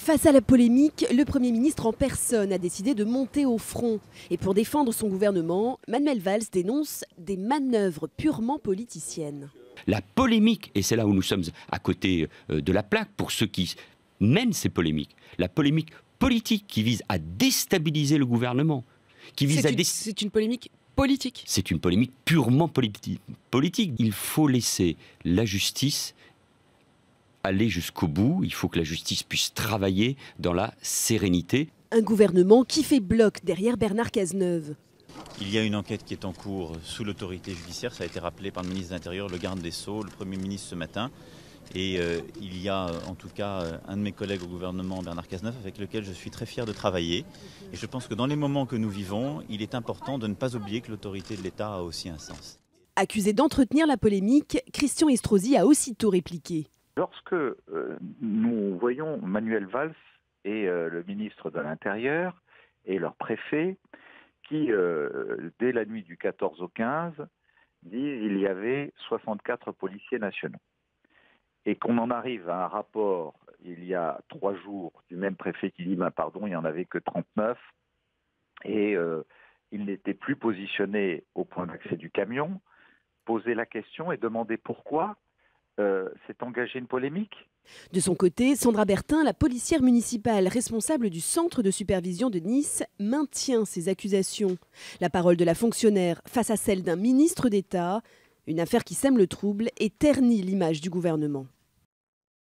Face à la polémique, le Premier ministre en personne a décidé de monter au front. Et pour défendre son gouvernement, Manuel Valls dénonce des manœuvres purement politiciennes. La polémique, et c'est là où nous sommes à côté de la plaque pour ceux qui mènent ces polémiques, la polémique politique qui vise à déstabiliser le gouvernement. C'est une polémique politique. C'est une polémique purement politique. Il faut laisser la justice aller jusqu'au bout. Il faut que la justice puisse travailler dans la sérénité. Un gouvernement qui fait bloc derrière Bernard Cazeneuve. Il y a une enquête qui est en cours sous l'autorité judiciaire. Ça a été rappelé par le ministre de l'Intérieur, le garde des Sceaux, le Premier ministre ce matin. Et il y a en tout cas un de mes collègues au gouvernement, Bernard Cazeneuve, avec lequel je suis très fier de travailler. Et je pense que dans les moments que nous vivons, il est important de ne pas oublier que l'autorité de l'État a aussi un sens. Accusé d'entretenir la polémique, Christian Estrosi a aussitôt répliqué. Lorsque nous voyons Manuel Valls et le ministre de l'Intérieur et leur préfet qui, dès la nuit du 14 au 15, disent qu'il y avait 64 policiers nationaux. Et qu'on en arrive à un rapport, il y a 3 jours, du même préfet qui dit pardon, il n'y en avait que 39, et il n'était plus positionné au point d'accès du camion, poser la question et demander pourquoi s'est engagée une polémique. De son côté, Sandra Bertin, la policière municipale responsable du centre de supervision de Nice, maintient ces accusations. La parole de la fonctionnaire face à celle d'un ministre d'État, une affaire qui sème le trouble et ternit l'image du gouvernement.